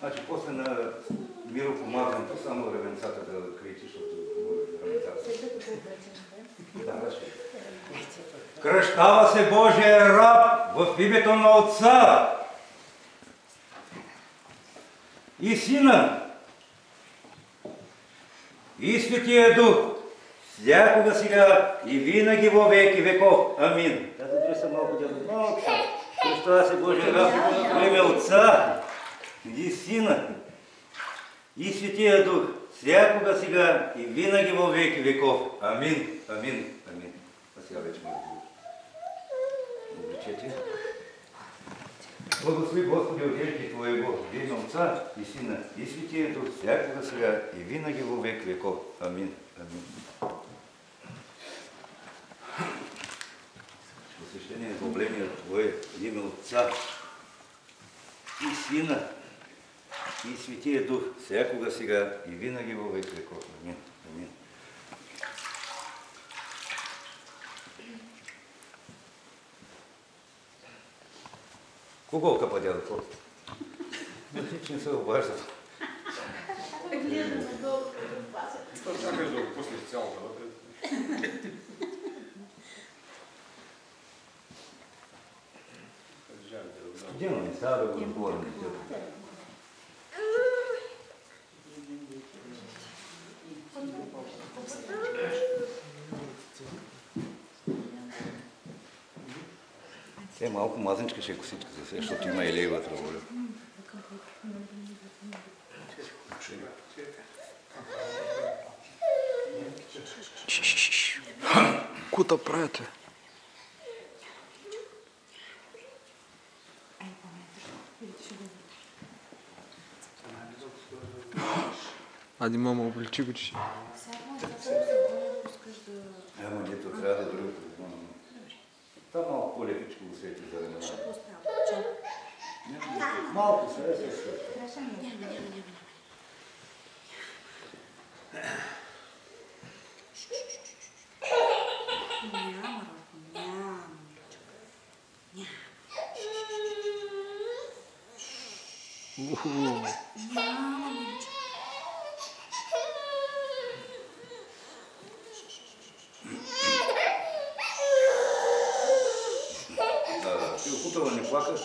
Значи, после на миропомазването, само ревенцата да крити, защото ревенцата. Да, ще. Кръщава се Божия раб в името на Отца и Сина и Светия Дух, всякога сега и винаги во веки веков. Амин. Тази дори са малко дядо. Малко са. Кръщава се Божия раб в име Отца и Сина и Светия Дух, всякога сега и винаги во веки веков. Амин. Амин. Амин. А сега вече може да обличете. Благослови Господи отделки Твоего, в име Отца и Сина и Светия Дух, всякога сега и винаги во век веков. Амин. Амин. Посвещение и измоление Твое, в име Отца и Сина и Светия Дух, всякога сега и винаги во век веков. Амин. Амин. Кого кападят просто? Не се обаждат. Чакаш да го пуснеш цялото. Студено не става да го отговорим. Те малко мазничка ще е косичка за сега, защото има елей вътре. Кута правите? Ади мама, обличи го, че... Ама дето трябва да другото. Това малко по-лекичко го свети за да малко се е също. Ти окутала не плакаш?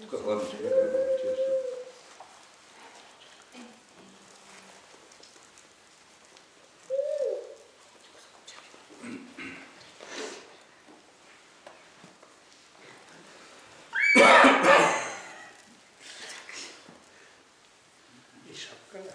Тук хладничка не трябва да чеш. И шапка, да.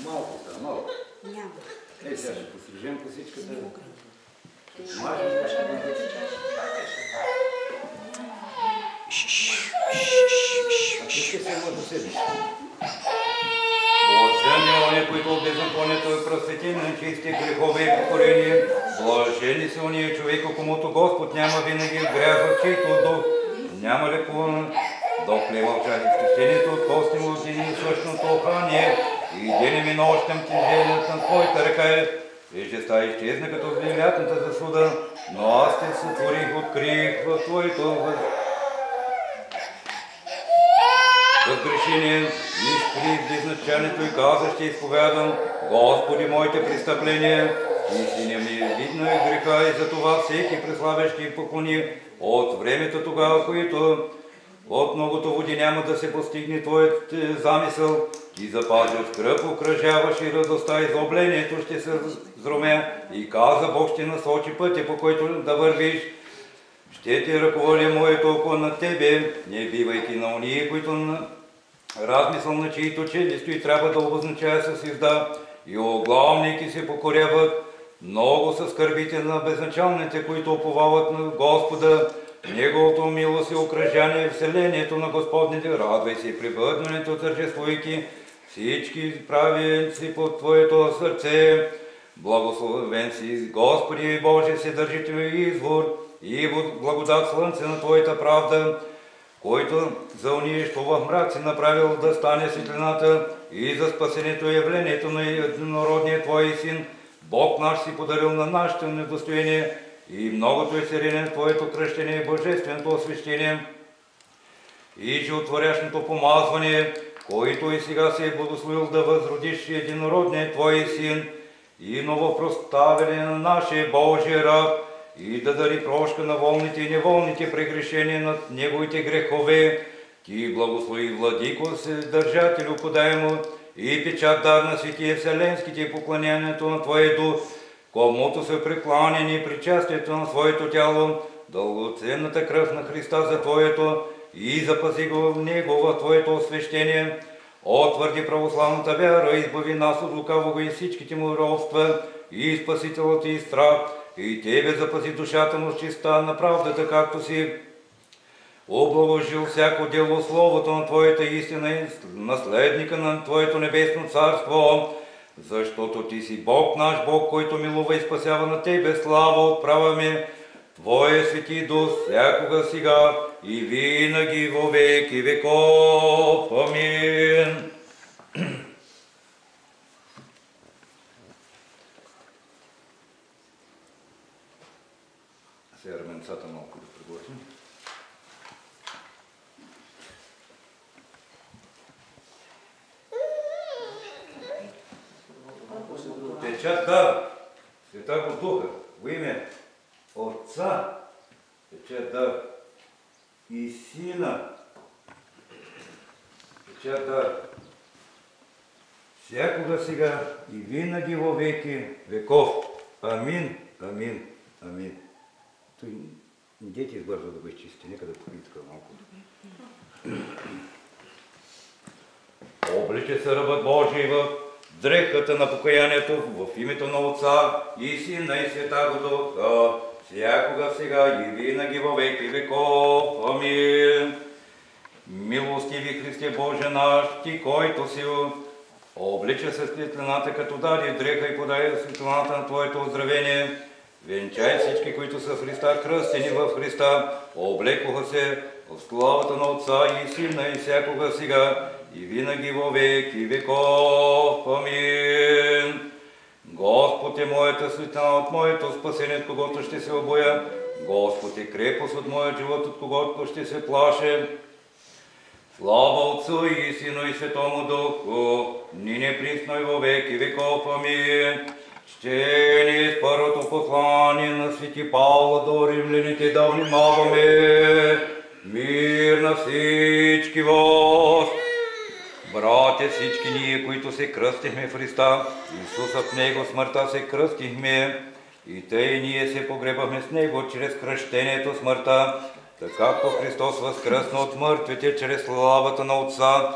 Малко става, малко. Няма. Ей, сега ще пострижем косичката. Мажем, ще го Всички се може да седиш. Блажени ония, които беззаконието е просветени на чисти грехове и покорение. Блажени са ония човека, комуто Господ няма винаги грях, чийто дух няма лекуване. Докле мълчали в крещението от кости му дни и същото ухание. И денем и нощем теженият на Твоята ръка е Тежестта изчезна като влиятната засуда, но аз те сътворих, открих в Твоето възгрешение, изкрих безначалието и каза, ще изповядам, Господи, моите престъпления, истина ми е видна и греха, и за това всеки преславящи поклони от времето тогава, които от многото води няма да се постигне Твоят замисъл, Ти запази от скръп, окръжаваш и радостта, изоблението ще се зромя и каза, Бог ще насочи пътя, по който да вървиш. Ще те ръководя моето око на Тебе, не бивайки на уния, които размисъл на чието челюсти и трябва да обозначава със изда и оглавники се покоряват. Много са скърбите на безначалните, които оповават на Господа. Неговото милост и окръжание, вселението на Господните, радвай се при бъдването, тържествуйки всички праведници под Твоето сърце. Благословен си, Господи Боже, Вседържител и извор, и благодат слънце на Твоята правда, който за уния, що в мрак си направил да стане светлината и за спасението и явлението на единородния Твой Син, Бог наш си подарил на нашето недостояние и многото е сирение Твоето кръщение и божественото освещение и животворящото помазване, който и сега се е благословил да възродиш единородния Твой Син и новопроставяне на нашия Божия раб и да дари прошка на волните и неволните прегрешения над неговите грехове. Ти благослови, Владико, Вседържателю, подай му и печат дар на светия вселенските и поклонението на Твоя дух, комуто са прекланени причастието на своето тяло, дългоценната кръв на Христа за Твоето и запази го в Него в Твоето освещение. Отвърди православната вяра, избави нас от лукавого и всичките му робства и спасителът и страх, и Тебе запази душата му с чиста на правдата, както си обложил всяко дело словото на Твоята истина и наследника на Твоето небесно царство, защото Ти си Бог наш Бог, който милува и спасява на Тебе слава отправяме Твоя свети дух всякога сега и винаги во веки веков. Амин. Сега раменцата малко да приготвим. Печат дар, Святаго Духа, во име Отца, печат дар и Сина, печат дар, всякога сега и винаги во веки веков. Амин, амин, амин. Той идете избързо да го изчисти, нека да купи така малко. Облича се рабът Божий в дрехата на покаянието в името на Отца и Сина и Святаго Духа, всякога сега и винаги во веки веков. Амин. Милостиви Христе Боже наш, Ти, който си облича се светлината, като даде дреха и подай светлината на Твоето оздравение. Венчай всички, които са в Христа, кръстени в Христа, облекоха се в славата на Отца и Сина и всякога сега и винаги во веки веков. Амин. Господ е моята светлина от моето спасение, от когото ще се обоя. Господ е крепост от моят живот, от когото ще се плаше. Слава Отцу и Сину и Светому Духу, нине присно и во веки веков. Амин. Чтение с първото послание на свети Павла до римляните да внимаваме. Мир на всички вас! Братя, всички ние, които се кръстихме в Христа, Исуса в Него смъртта се кръстихме, и тъй ние се погребахме с Него чрез кръщението смъртта, така както Христос възкръсна от мъртвите чрез славата на Отца,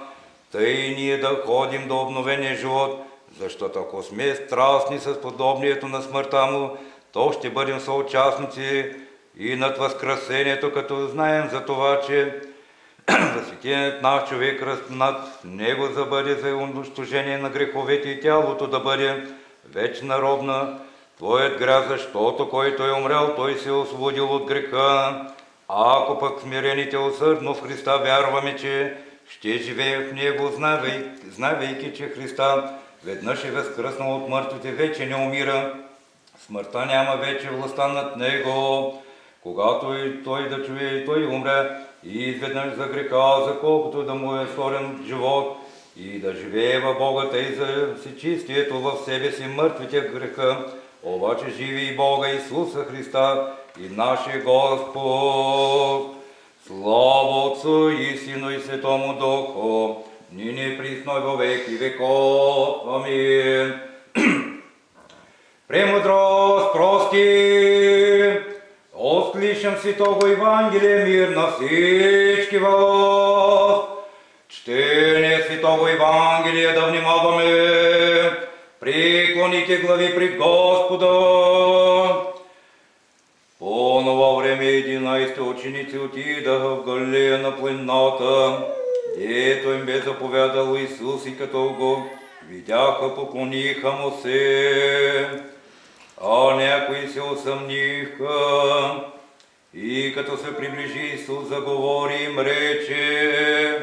тъй ние да ходим до обновения живот, защото ако сме страстни с подобието на смъртта Му, то ще бъдем съучастници и над възкръсението, като знаем за това, че възсветеният наш човек разпнат Него за бъде за унищожение на греховете и тялото да бъде вечна робна. Твоят грях, защото който е умрял, той се е освободил от греха. А ако пък смирените усърдно в Христа вярваме, че ще живеем в Него, знавайки, че Христа веднъж е възкръснал от мъртвите, вече не умира. Смъртта няма вече властта над него. Когато и той да чуе, и той умре, и изведнъж за греха, за колкото да му е сторен живот, и да живее във Бога, тъй за всечистието в себе си мъртвите в греха, обаче живи и Бога Исуса Христа и нашия Господ. Слава Отцу и Сину и Светому Духу, нине присно и во веки веков. Амин. Премудрост прости, откличам Святого Евангелие, мир на всички вас. Чтение Святого Евангелия да внимаваме, преклоните глави пред Господа. По онова време 11 ученици отидаха в Галилея на планината, дето им бе заповядал Исус, и като го видяха, поклониха му се. А някои се усъмниха, и като се приближи Исус, заговори им рече: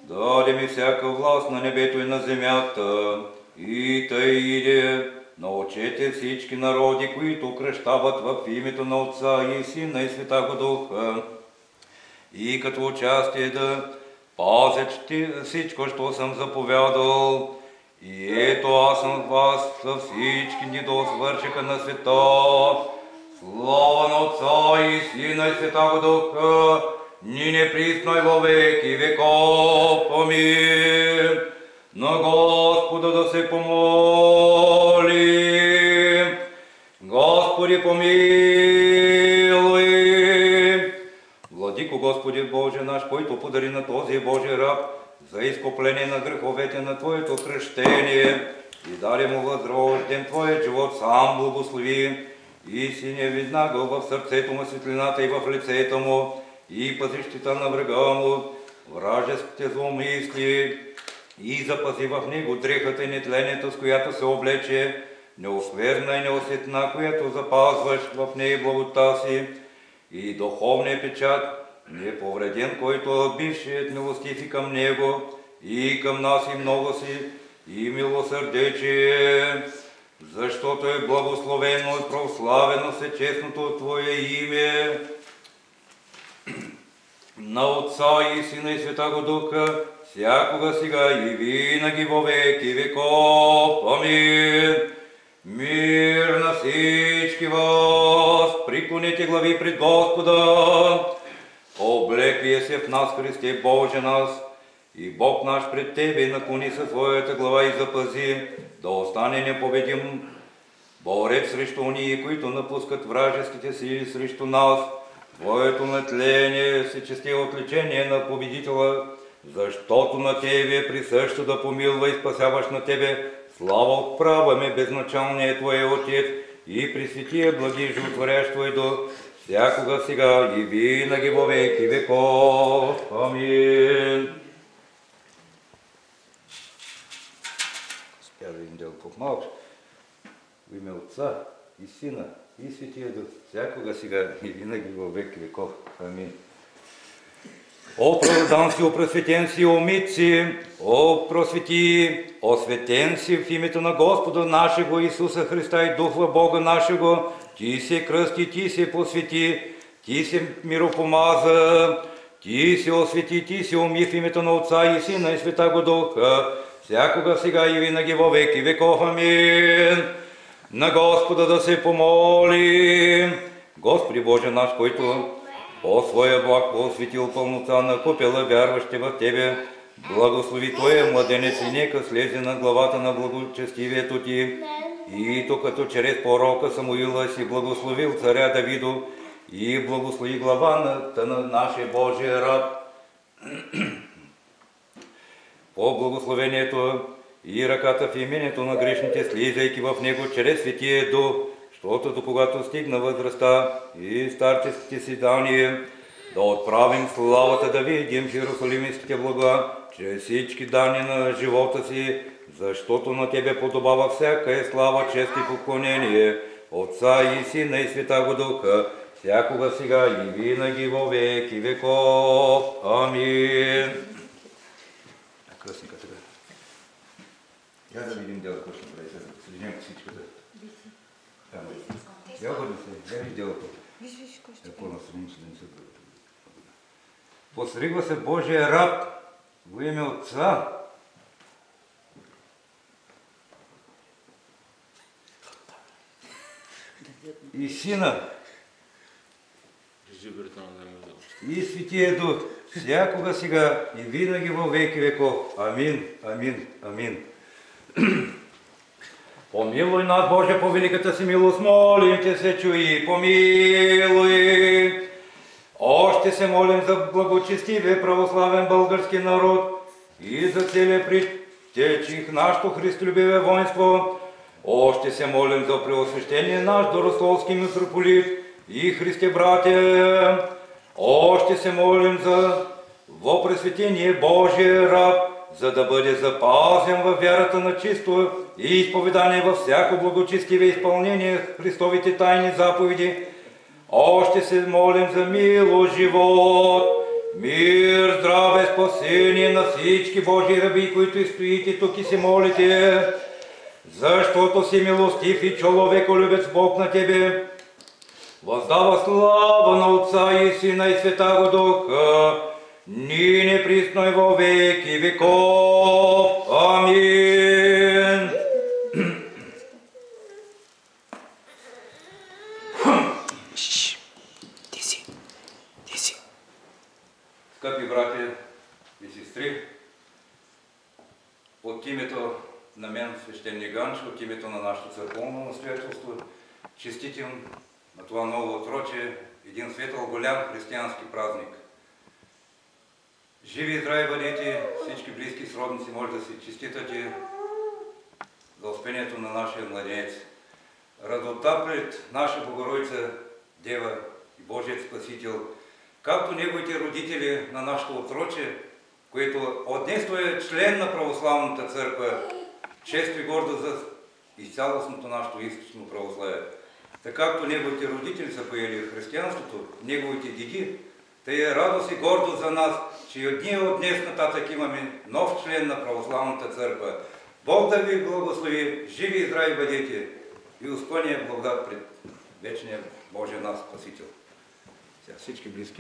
даде ми всяка власт на небето и на земята, и тъй иде, научете всички народи, които кръщават в името на Отца и Сина и Святаго Духа, и като участие да пазят всичко, що съм заповядал. И ето аз съм с вас със всички дни до свършека на света. Слава на Отца и Сина и Святаго Духа, нине присно и во веки веков. Амин. На Господа да се помолим. Господи, помилуй. Владико Господи Боже наш, който подари на този Божий раб за изкупление на греховете на Твоето кръщение и даде му възрожден Твоят живот, сам благослови и си не виднагал в сърцето му светлината и в лицето му и пази щита на врага му, вражеските зломисли, и запази в него дрехата и нетлението, с която се облече, неоскверна и неусетна, която запазваш в нея благота си, и духовния печат, неповреден, който бившият милостив и към него, и към нас и много си, и милосърдечие, защото е благословено и прославено всечестното Твое име, на Отца и Сина и Святаго Духа, всякога сега и винаги во веки веков. Амин. Мир на всички вас, преклоните глави пред Господа. Облекли се в нас, Христе Боже нас, и Бог наш пред Тебе наклони със своята глава и запази, да остане непобедим борец срещу уния, които напускат вражеските сили срещу нас. Твоето натление се чести отличение на победителя, защото на Тебе е присъщо да помилва и спасяваш на Тебе. Слава отправяме безначалния Твоя Отец и пресветия благи животворящ Твой до всякога сега и винаги во веки веков. Амин. Спя да им дел по-малко. В име Отца и Сина и Светия Дух, всякога сега и винаги во веки веков. Амин. О праводан си, о просветен си, омит си, о просвети, осветен си в името на Господа нашего Исуса Христа и Духа Бога нашего, Ти се кръсти, Ти се посвети, Ти се миропомаза, Ти се освети, Ти се уми в името на Отца и Сина и Святаго Духа, всякога сега и винаги во веки веков. Амин. На Господа да се помолим. Господи Боже наш, който по своя благ посветил пълнота на купела вярващи в Тебе, благослови Твоя младенец и нека слезе на главата на благочестивието Ти, и то като чрез пророка Самуила си благословил царя Давидо и благослови главата на нашия Божия раб. По благословението и ръката в имението на грешните, слизайки в него чрез Светия Дух, защото до когато стигна възрастта и старческите си дания, да отправим славата, да видим в Иерусалимските блага, чрез всички дани на живота си, защото на Тебе подобава всяка слава, чест и поклонение, Отца и Сина и Святаго Духа, всякога сега и винаги во веки веков. Амин. Кръстника сега. Я да видим дело, какво ще направи. Съединям всичката. Там е. Я годно се. Я ви делото. Виж, кой ще Какво насъдим, че да не се бъде. Посригва се Божия раб во име Отца и Сина и Светия Дух, всякога сега и винаги во веки веков. Амин, амин, амин. Помилуй нас, Боже, по великата си милост, молим Те се, чуй, помилуй. Още се молим за благочестивия православен български народ и за целия притечих нашето христолюбиве воинство. Още се молим за преосвещение наш Дорословски митрополит и Христе братя. Още се молим за въпресветение Божия раб, за да бъде запазен във вярата на чисто и изповедание във всяко благочестиве изпълнение Христовите тайни заповеди. Още се молим за милост, живот, мир, здраве, спасение на всички Божии раби, които стоите тук и се молите, защото си милостив и човеколюбец Бог на Тебе. Въздава слава на Отца и Сина и Святаго Духа, нине неприсно и во веки веков. Амин. Ти си. Скъпи брати и сестри, от името на мен, свещеник Ганчо, от името на нашето църковно настоятелство, честитим на това ново отроче един светъл голям християнски празник. Живи и здрави бъдете, всички близки сродници може да се честитате за успението на нашия младенец. Радостта пред наша Богородица Дева и Божият Спасител, както неговите родители на нашето отроче, което от днес е член на православната църква, често и гордо за изцялостното нашето източно православие. Така както неговите родители са поели християнството, неговите деди, тъй е радост и гордост за нас, че и от днес нататък имаме нов член на православната църква. Бог да ви благослови, живи и здрави бъдете и успъния благодат пред вечния Божия нас Спасител. Сега всички близки.